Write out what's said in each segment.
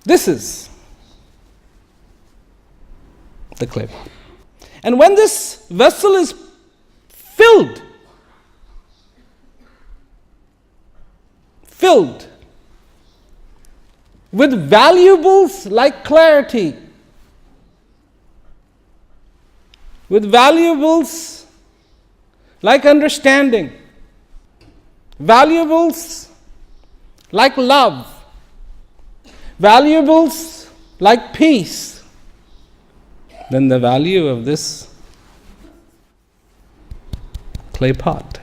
This is the clay pot. And when this vessel is filled with valuables like clarity, with valuables like understanding, valuables like love, valuables like peace, then the value of this clay pot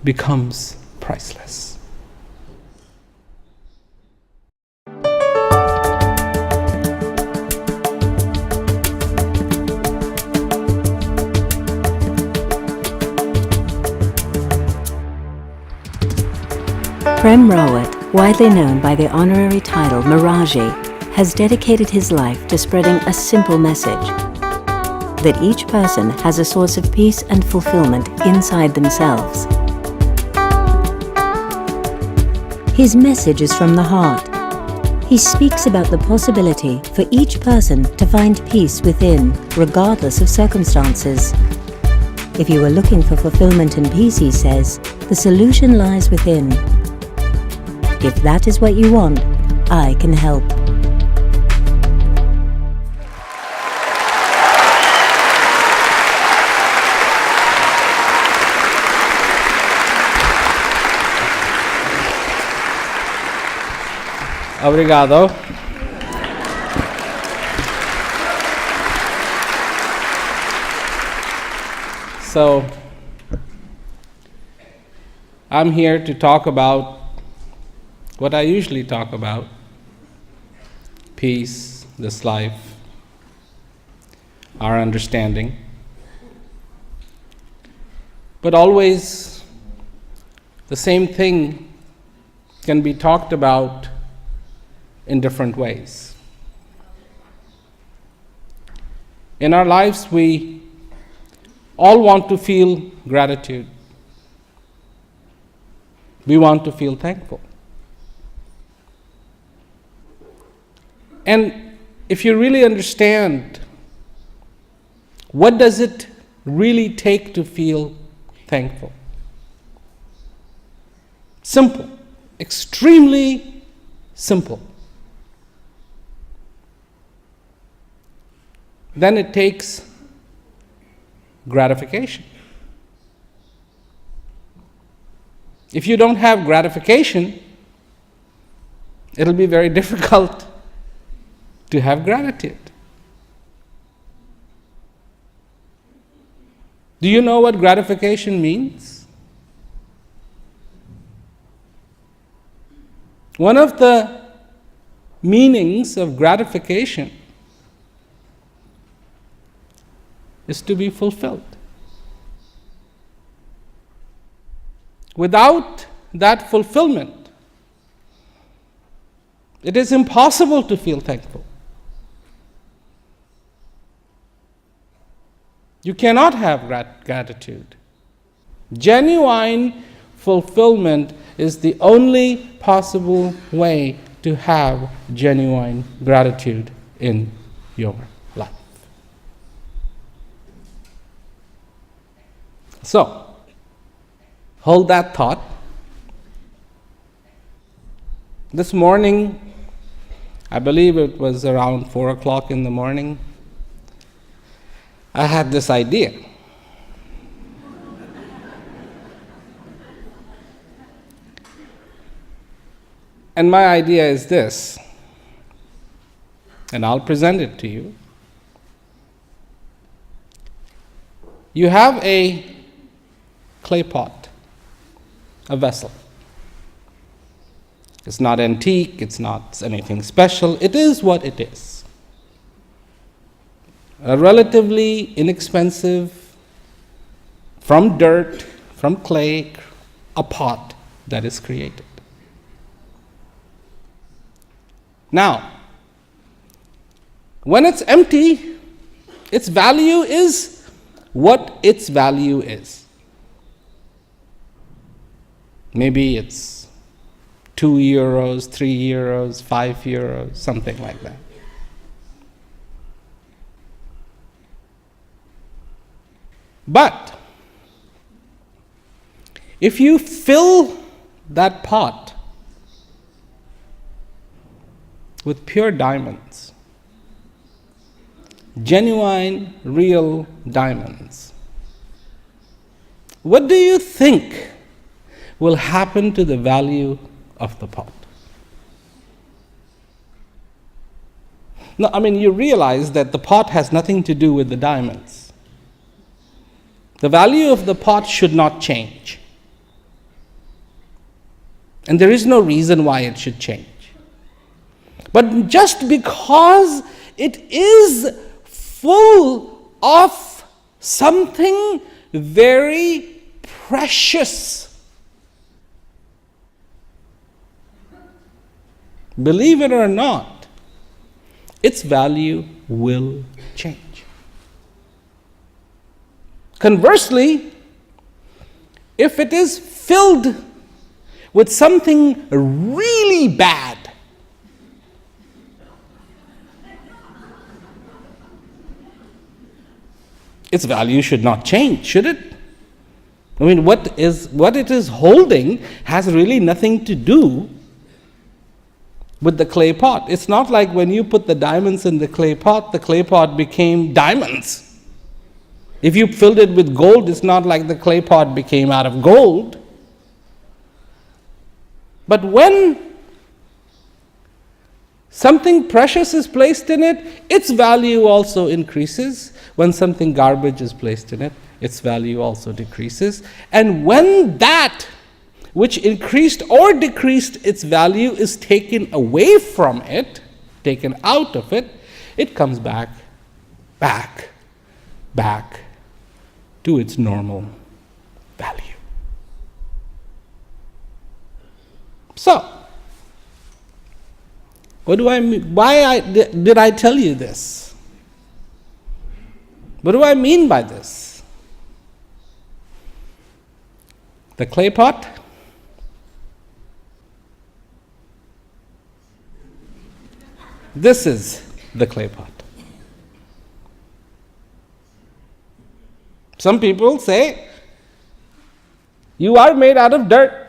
becomes priceless. Prem Rawat, widely known by the honorary title Miraji, has dedicated his life to spreading a simple message: that each person has a source of peace and fulfillment inside themselves. His message is from the heart. He speaks about the possibility for each person to find peace within, regardless of circumstances. If you are looking for fulfillment and peace, he says, the solution lies within. If that is what you want, I can help. Obrigado. So, I'm here to talk about what I usually talk about: peace, this life, our understanding. But always the same thing can be talked about in different ways. In our lives, we all want to feel gratitude. We want to feel thankful. And if you really understand, what does it really take to feel thankful? Simple, extremely simple. Then it takes gratification. If you don't have gratification, it'll be very difficult to have gratitude. Do you know what gratification means? One of the meanings of gratification is to be fulfilled. Without that fulfillment, it is impossible to feel thankful. You cannot have gratitude. Genuine fulfillment is the only possible way to have genuine gratitude in your life. So, hold that thought. This morning, I believe it was around 4 o'clock in the morning, I had this idea. And my idea is this, and I'll present it to you. You have a clay pot, a vessel. It's not antique, it's not anything special, it is what it is. A relatively inexpensive, from dirt, from clay, a pot that is created. Now, when it's empty, its value is what its value is. Maybe it's 2 euros, 3 euros, 5 euros, something like that. But if you fill that pot with pure diamonds, genuine, real diamonds, what do you think will happen to the value of the pot? No, I mean, you realize that the pot has nothing to do with the diamonds. The value of the pot should not change. And there is no reason why it should change. But just because it is full of something very precious, believe it or not, its value will change. Conversely, if it is filled with something really bad, its value should not change, should it? I mean, what it is holding has really nothing to do with the clay pot. It's not like when you put the diamonds in the clay pot became diamonds. If you filled it with gold, it's not like the clay pot became out of gold. But when something precious is placed in it, its value also increases. When something garbage is placed in it, its value also decreases. And when that which increased or decreased its value is taken away from it, taken out of it, it comes back to its normal value. So, what do I mean? Why did I tell you this? What do I mean by this? The clay pot, this is the clay pot. Some people say, you are made out of dirt.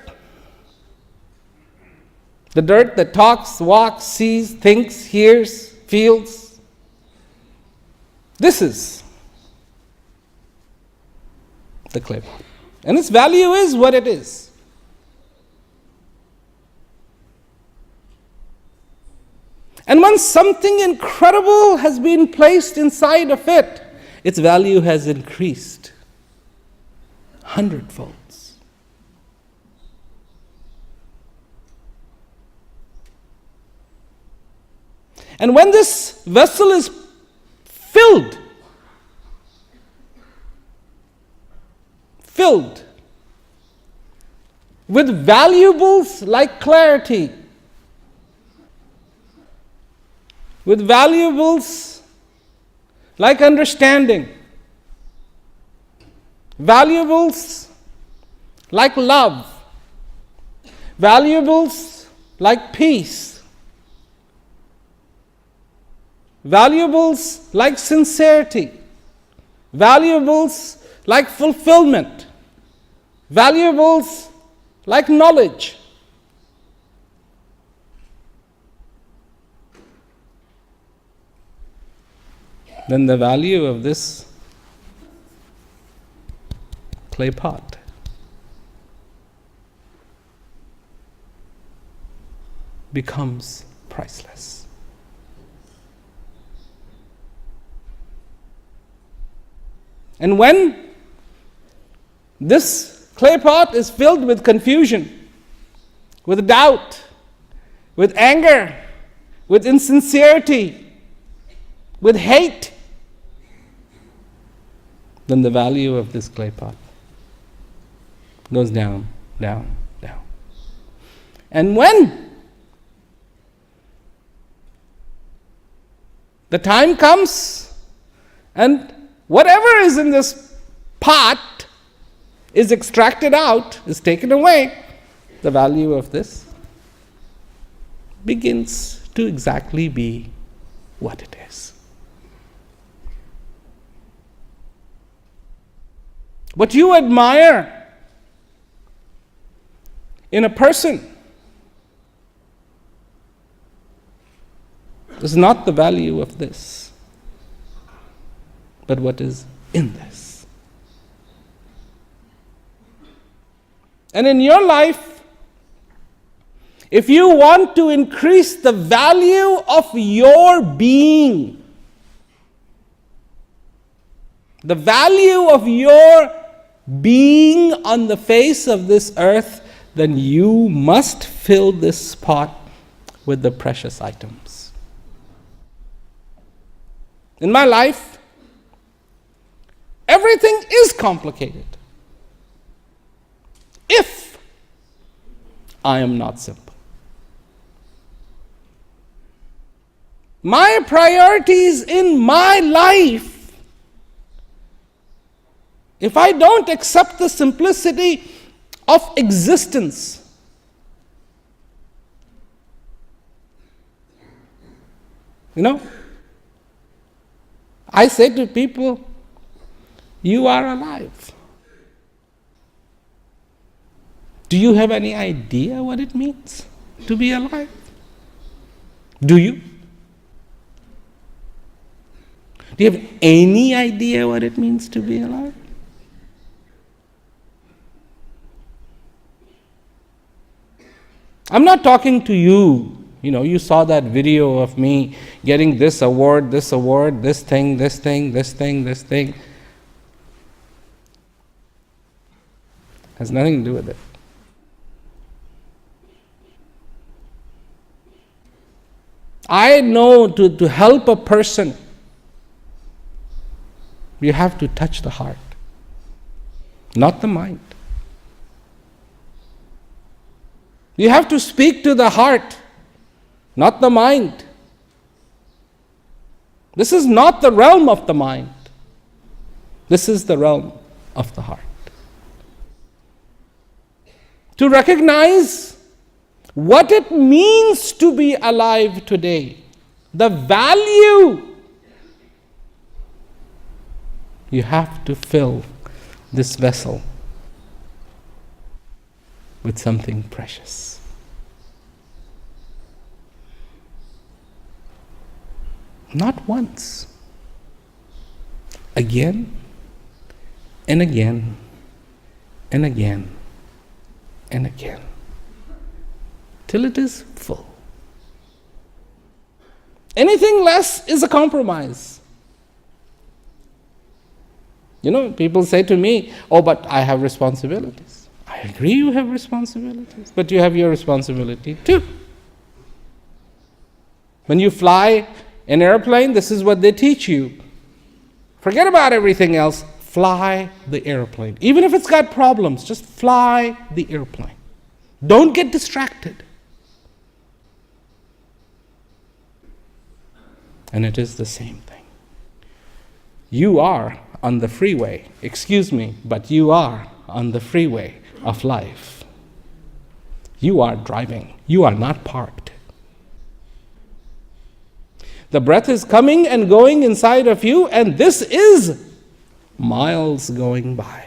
The dirt that talks, walks, sees, thinks, hears, feels. This is the clay pot. And its value is what it is. And once something incredible has been placed inside of it, its value has increased 100-fold. And when this vessel is filled with valuables like clarity, with valuables like understanding, valuables like love, valuables like peace, valuables like sincerity, valuables like fulfillment, valuables like knowledge. Then the value of this clay pot becomes priceless. And when this clay pot is filled with confusion, with doubt, with anger, with insincerity, with hate, then the value of this clay pot goes down, down, down. And when the time comes and whatever is in this pot is extracted out, is taken away, the value of this begins to exactly be what it is. What you admire in a person is not the value of this, but what is in this. And in your life, if you want to increase the value of your being, the value of your being on the face of this earth, then you must fill this pot with the precious items. In my life, everything is complicated if I am not simple. My priorities in my life, if I don't accept the simplicity of existence, I say to people, you are alive. Do you have any idea what it means to be alive? Do you? Do you have any idea what it means to be alive? I'm not talking to you. You saw that video of me getting this award, this thing. Has nothing to do with it. I know to help a person, you have to touch the heart, not the mind. You have to speak to the heart, not the mind. This is not the realm of the mind. This is the realm of the heart. To recognize what it means to be alive today, the value, you have to fill this vessel with something precious. Not once, again and again and again and again, till it is full. Anything less is a compromise. People say to me, oh, but I have responsibilities. I agree you have responsibilities, but you have your responsibility too. When you fly an airplane, this is what they teach you. Forget about everything else. Fly the airplane. Even if it's got problems, just fly the airplane. Don't get distracted. And it is the same thing. You are on the freeway. Excuse me, but you are on the freeway of life. You are driving. You are not parked. The breath is coming and going inside of you, and this is miles going by.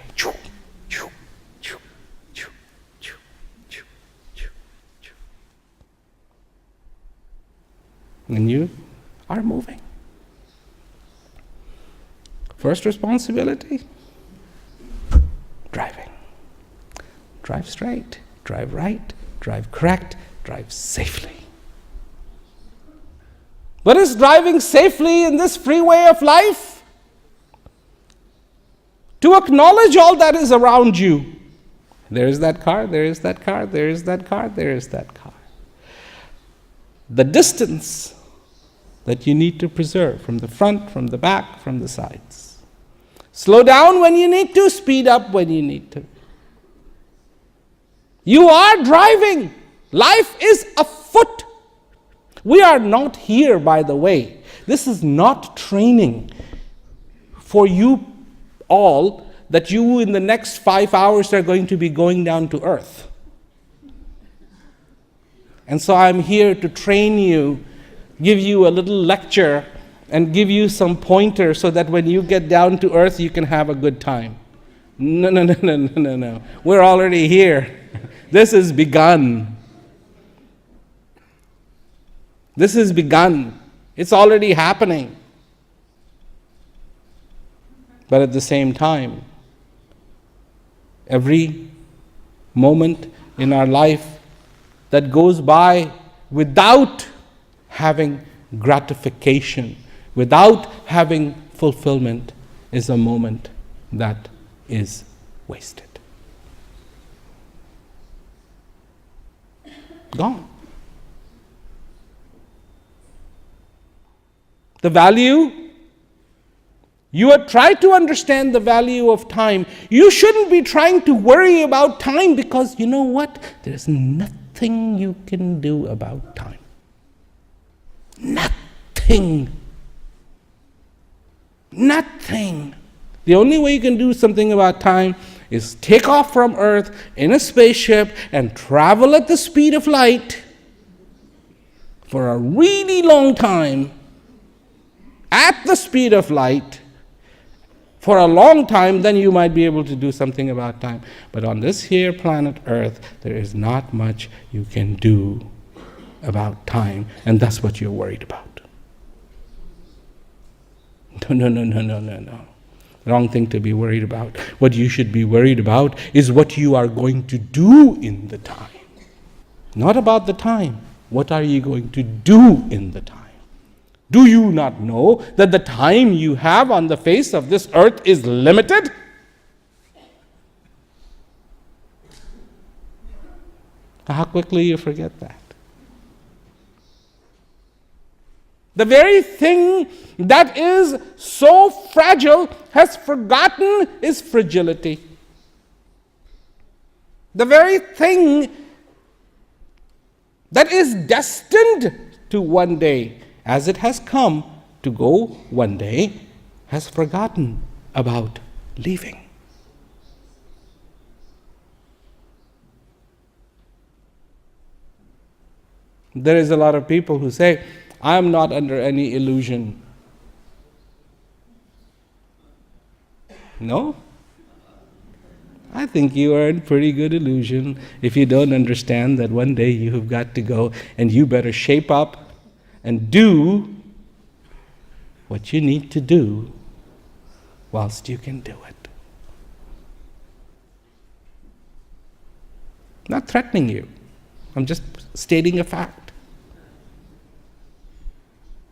And you are moving. First responsibility, driving. Drive straight, drive right, drive correct, drive safely. What is driving safely in this freeway of life? To acknowledge all that is around you. There is that car, there is that car, there is that car, there is that car. The distance that you need to preserve from the front, from the back, from the sides. Slow down when you need to, speed up when you need to. You are driving. Life is afoot. We are not here, by the way. This is not training for you all that you in the next 5 hours are going to be going down to earth. And so I'm here to train you, give you a little lecture, and give you some pointer so that when you get down to earth, you can have a good time. No, no, no, no, no, no, no. We're already here. This has begun. This has begun. It's already happening. But at the same time, every moment in our life that goes by without having gratification, without having fulfillment, is a moment that is wasted. Gone. The value, you try to understand the value of time. You shouldn't be trying to worry about time, because you know what? There's nothing you can do about time. Nothing. Nothing. The only way you can do something about time is take off from Earth in a spaceship and travel at the speed of light for a really long time, at the speed of light, for a long time. Then you might be able to do something about time. But on this here planet Earth, there is not much you can do about time, and that's what you're worried about. No. Wrong thing to be worried about. What you should be worried about is what you are going to do in the time. Not about the time. What are you going to do in the time? Do you not know that the time you have on the face of this earth is limited? How quickly you forget that. The very thing that is so fragile has forgotten its fragility. The very thing that is destined to one day, as it has come to go one day, has forgotten about leaving. There is a lot of people who say, I am not under any illusion. No? I think you are in pretty good illusion if you don't understand that one day you have got to go, and you better shape up and do what you need to do whilst you can do it. I'm not threatening you. I'm just stating a fact.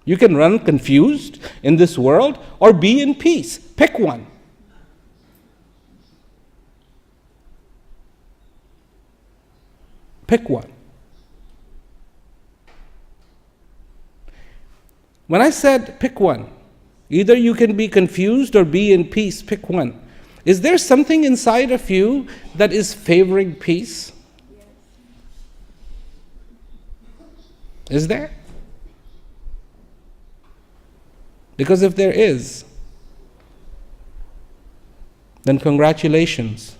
You can run confused in this world or be in peace. Pick one. Pick one. When I said pick one, either you can be confused or be in peace, pick one. Is there something inside of you that is favoring peace? Is there? Because if there is, then congratulations,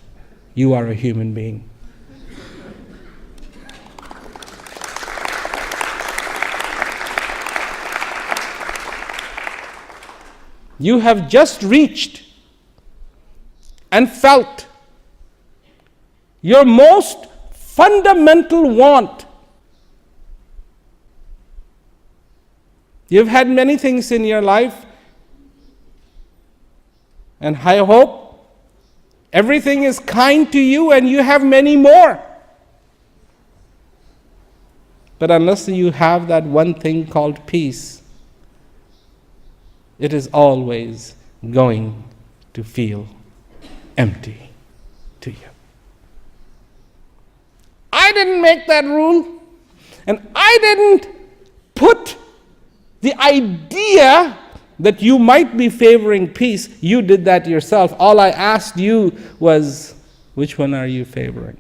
you are a human being. You have just reached and felt your most fundamental want. You've had many things in your life, and I hope everything is kind to you and you have many more. But unless you have that one thing called peace, it is always going to feel empty to you. I didn't make that rule, and I didn't put the idea that you might be favoring peace. You did that yourself. All I asked you was, which one are you favoring?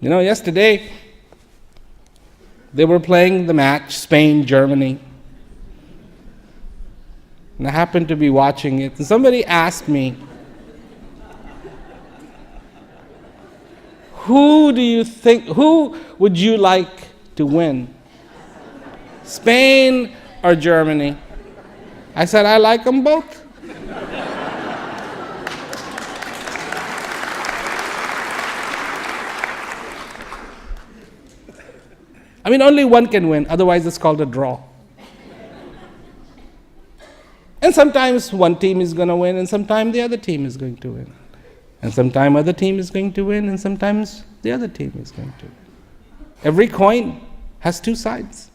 You know, yesterday they were playing the match, Spain, Germany. And I happened to be watching it, and somebody asked me, Who do you think, who would you like to win? Spain or Germany? I said, I like them both. I mean, only one can win, otherwise it's called a draw. And sometimes one team is going to win, and sometimes the other team is going to win. And sometimes other team is going to win, and sometimes the other team is going to win. Every coin has two sides.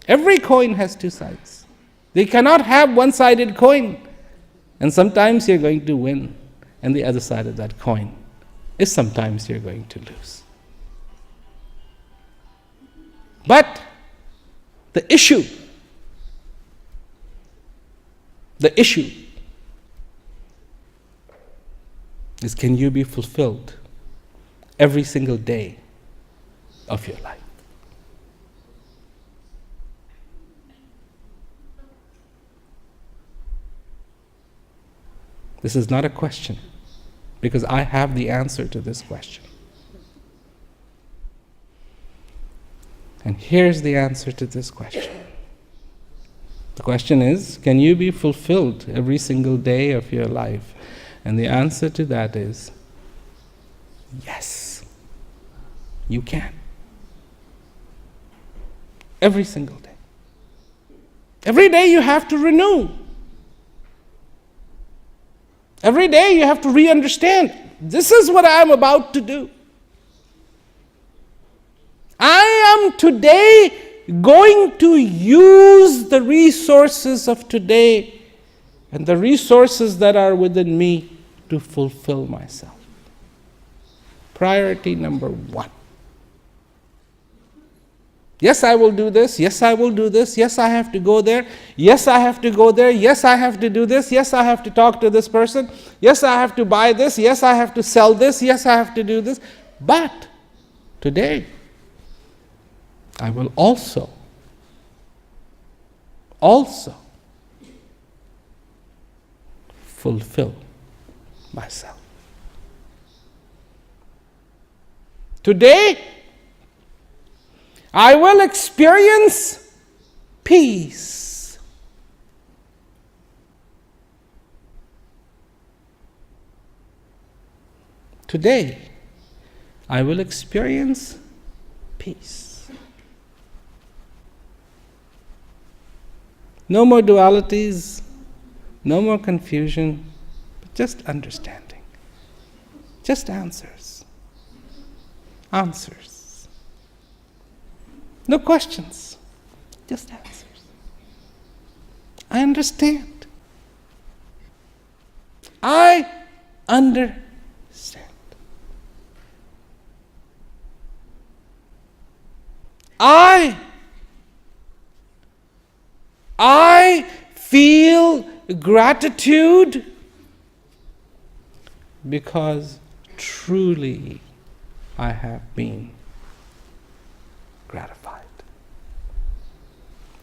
Every coin has two sides. They cannot have one-sided coin. And sometimes you're going to win, and the other side of that coin is sometimes you're going to lose. But the issue is, can you be fulfilled every single day of your life? This is not a question, because I have the answer to this question. And here's the answer to this question. The question is, can you be fulfilled every single day of your life? And the answer to that is, yes, you can. Every single day. Every day you have to renew. Every day you have to re-understand, this is what I am about to do. I am today going to use the resources of today and the resources that are within me to fulfill myself. Priority number one. Yes, I will do this. Yes, I will do this. Yes, I have to go there. Yes, I have to go there. Yes, I have to do this. Yes, I have to talk to this person. Yes, I have to buy this. Yes, I have to sell this. Yes, I have to do this. But today, I will also fulfill myself. Today, I will experience peace. Today, I will experience peace. No more dualities, no more confusion, but just understanding. Just answers. Answers. No questions, just answers. I understand. I understand. I feel gratitude because truly I have been gratified,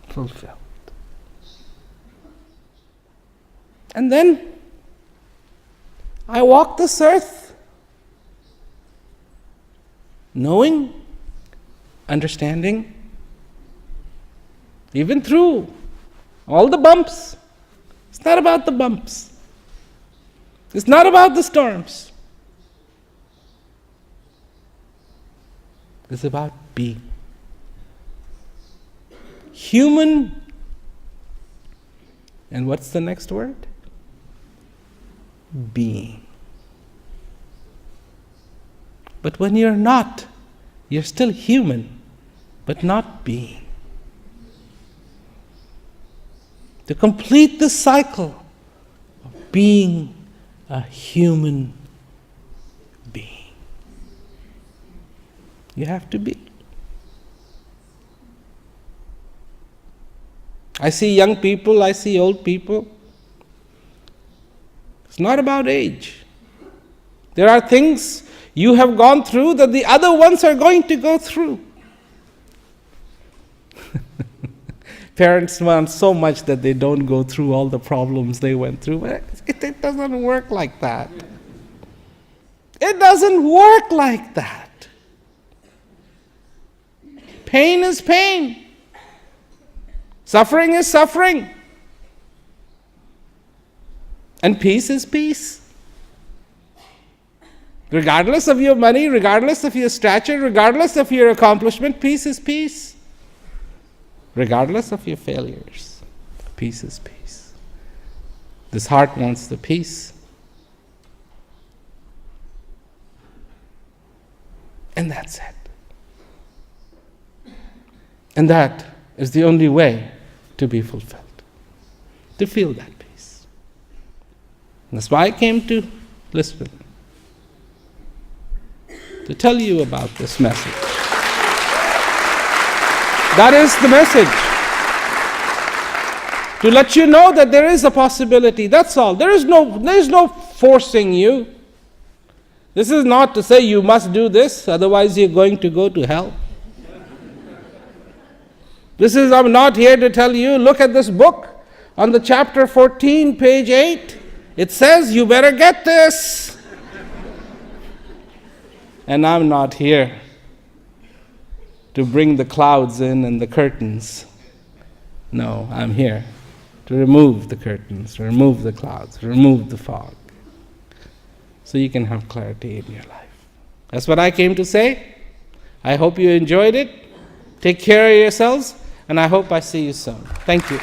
fulfilled. And then I walk this earth knowing, understanding, even through all the bumps. It's not about the bumps. It's not about the storms. It's about being human. And what's the next word? Being. But when you're not, you're still human, but not being. To complete the cycle of being a human being, you have to be. I see young people, I see old people. It's not about age. There are things you have gone through that the other ones are going to go through. Parents want so much that they don't go through all the problems they went through. But it doesn't work like that. It doesn't work like that. Pain is pain. Suffering is suffering. And peace is peace. Regardless of your money, regardless of your stature, regardless of your accomplishment, peace is peace. Regardless of your failures, peace is peace. This heart wants the peace. And that's it. And that is the only way to be fulfilled, to feel that peace. And that's why I came to Lisbon, to tell you about this message. That is the message. To let you know that there is a possibility, that's all. There is no forcing you. This is not to say you must do this, otherwise you're going to go to hell. I'm not here to tell you, look at this book, on the chapter 14, page 8, it says you better get this. And I'm not here to bring the clouds in and the curtains. No, I'm here to remove the curtains, remove the clouds, remove the fog, so you can have clarity in your life. That's what I came to say. I hope you enjoyed it. Take care of yourselves, and I hope I see you soon. Thank you.